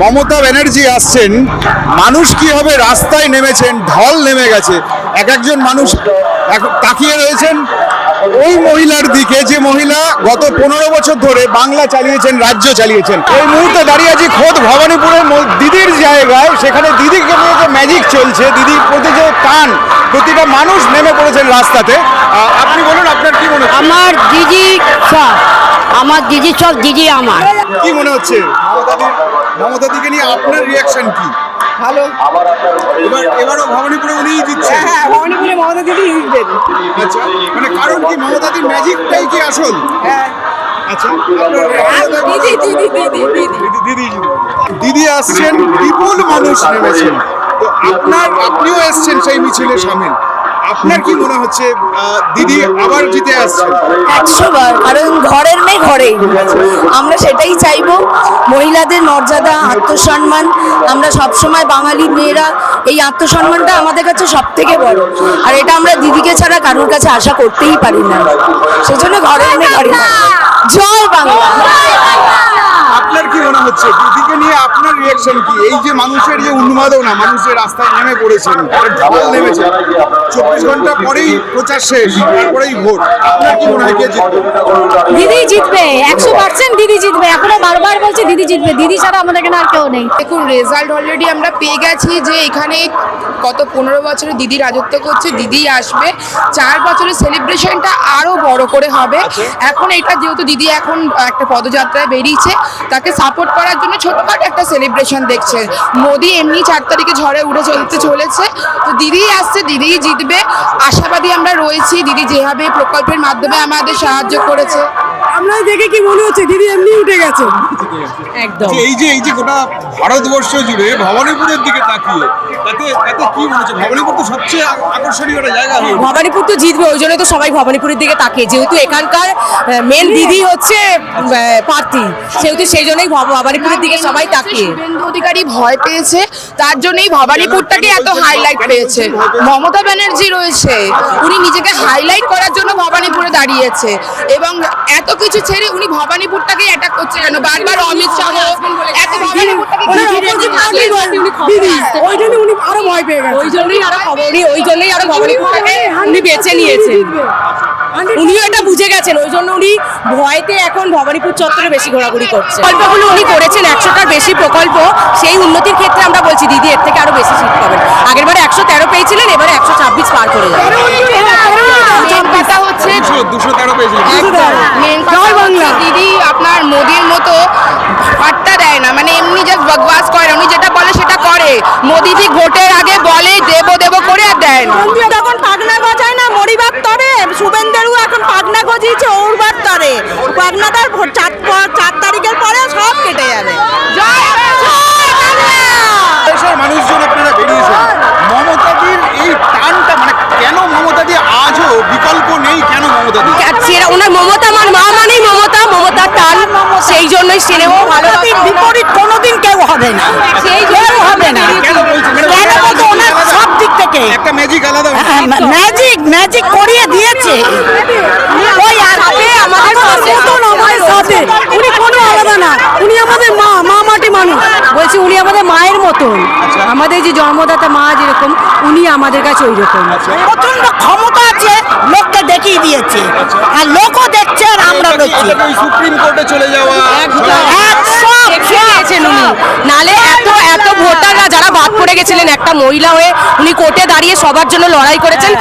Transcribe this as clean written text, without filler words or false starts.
মমতা ব্যানার্জি আসছেন, মানুষ কিভাবে রাস্তায় নেমেছেন, ঢল নেমে গেছে। এক একজন মানুষ তাকিয়ে রয়েছেন ওই মহিলার দিকে, যে মহিলা গত 15 বছর ধরে বাংলা চালিয়েছেন, রাজ্য চালিয়েছেন। এই মুহূর্তে দাঁড়িয়ে আছি খোদ ভবানীপুরের দিদির জায়গায়। সেখানে দিদিকে নিয়ে যে ম্যাজিক চলছে, দিদির প্রতি যে টান, প্রতিটা মানুষ নেমে পড়েছেন রাস্তাতে। আপনি বলুন, আপনার কি মনে হচ্ছে? আমার দিদি সব, আমার দিদি সব, দিদি আমার। কি মনে হচ্ছে মমতা দিকে নিয়ে আপনার রিয়াকশন কি? ভালো। এবারও ভবানীপুরে উনিই জিতছেন। হ্যাঁ, ভবানীপুরে মমতা দিদি জিতবেন। আচ্ছা, মানে কারণ কি মমতাদির ম্যাজিকটাই কি আসল? হ্যাঁ, আচ্ছা, দিদি আসছেন, বিপুল মানুষ নেমেছেন। তো আপনিও এসছেন সেই মিছিলে সামিল। আপনার কি মনে হচ্ছে দিদি আবার জিতে আসছেন? 100 বার। কারণ ঘরের মেয়ে ঘরেই, আমরা সেটাই চাইবো। মহিলাদের মর্যাদা, আত্মসম্মান, আমরা সবসময় বাঙালি মেয়েরা এই আত্মসম্মানটা আমাদের কাছে সব থেকে বড়। আর এটা আমরা দিদিকে ছাড়া কারোর কাছে আশা করতেই পারি না। সেজন্য ঘরের মেয়ে ঘরে। জয় বাংলা। আপনার কি মনে হচ্ছে দিদিকে নিয়ে আপনার রিয়াকশন কি? এই যে মানুষের যে উন্মাদনা, মানুষের রাস্তায় নেমে পড়েছেন, ঢল নেমেছে, 24 ঘন্টা পরেই প্রচার শেষ, তারপরেই ভোট। আপনার কি মনে হয় কে জিতবে? দিদি জিতবে, 100% দিদি জিতবে। এখনো বারবার বলছি দিদি জিতবে, দিদি ছাড়া আমাদের এখানে আর কেউ নেই। দেখুন রেজাল্ট অলরেডি আমরা পেয়ে গেছি যে এখানে গত 15 বছরে দিদি রাজত্ব করছে, দিদি আসবে। 4 বছরের সেলিব্রেশনটা আরো বড় করে হবে। এখন এটা যেহেতু দিদি এখন একটা পদযাত্রায় বেরিয়েছে, তাকে সাপোর্ট করার জন্য ছোটখাটো একটা সেলিব্রেশন দেখছে। মোদি এমনি 4 তারিখে ঝড়ে উড়ে চলেছে, তো দিদি আসছে, দিদিই জিতবে। আশাবাদী আমরা রয়েছি। দিদি যেভাবে প্রকল্পের মাধ্যমে আমাদের সাহায্য করেছে, আমরা দেখে কি মনে হচ্ছে দিদি এমনি উঠে গেছে একদম। এই যে গোটা ভারতবর্ষ জুড়ে ভবানীপুরের দিকে তাকিয়ে, তাতে কি মনে হচ্ছে? ভবানীপুর তো সবচেয়ে আকর্ষণীয় একটা জায়গা। ভবানীপুর তো জিতবে, ওই জন্য তো সবাই ভবানীপুরের দিকে তাকিয়ে। যেহেতু এখানকার মেন দিদি হচ্ছে প্রার্থী, সেহেতু সেই জন্যই ভবানীপুরের দিকে সবাই তাকিয়ে। শুভেন্দু অধিকারী ভয় পেয়েছে, তার জন্যই ভবানীপুরটাকে এত হাইলাইট পেয়েছে। মমতা ব্যানার্জি রয়েছে, উনি নিজেকে হাইলাইট করার জন্য ভবানীপুরে দাঁড়িয়েছে, এবং এত কিছু ছেড়ে উনি ভবানীপুরটাকে অ্যাটাক করছে কেন? বারবার অমিত শাহ এত ভবানীপুরটাকে ওই জন্য উনি আরো ভয় পেয়ে গেছেন, ওই জন্যই আরো ভবানীপুরটাকে উনি বেছে নিয়েছেন। উনিও এটা বুঝে গেছেন, ওই জন্য উনি ভয়তে এখন ভবানীপুর চত্বরে বেশি ঘোরাঘুরি করছে। প্রকল্পগুলো উনি করেছেন, 100টার বেশি প্রকল্প, সেই উন্নতির ক্ষেত্রে আমরা বলছি দিদি এর থেকে আরো বেশি সিট পাবেন। আগেরবারে 113 পেয়েছিলেন, এবারে 126 পার করে যাবেন। মেন কথা হচ্ছে 213 পেয়েছি। মেন কথা হচ্ছে দিদি আপনার মোদির মতো পাট্টা দেয় না, মানে এমনি জাস্ট বকবাস করে। উনি যেটা বলে সেটা করে। মোদি ঠিক ভোটের আগে বলে দেব করে আর দেয় না। তখন পাগনা গজায় না মরিবার তরে, শুভেন্দু এখন পাগনা গজিয়েছে ওরবার তরে। পাগনাটার 4 তারিখের পরে সব কেটে যাবে। দেশের মানুষজন আপনারা বেরিয়েছেন, মমতাদির এই টানটা, মানে কেন মমতাদি আজও বিকল্প নেই? কেন মমতাদি? ওনার মমতা আমার মা মানেই মমতার টান, সেই জন্যই সিনেমা ভালো। বিপরীত কোনোদিন কেউ হবে না, সেই কেউ হবে না। কেন বলছেন? কেন বলতো ওনার সব দিক থেকে একটা ম্যাজিক আলাদা। ম্যাজিক করিয়ে দিয়েছে। ওই আজকে আমাদের সাথে উনি কোনো আলাদা না, উনি আমাদের মা মাটি মানুষ। বলছি উনি আমাদের মায়ের মতন, আমাদের যে জন্মদাতা মা যেরকম, উনি আমাদের কাছে ওই রকম। প্রচন্ড ক্ষমতা আছে, লোককে দেখিয়ে দিয়েছে, আর লোকও দেখছে আর আমরা দেখছি। সুপ্রিম কোর্টে চলে যাওয়া, উনি নালে এত ভোটাররা যারা বাদ পড়ে গেছিলেন, একটা মহিলা হয়ে উনি কোর্টে দাঁড়িয়ে সবার জন্য লড়াই করেছেন।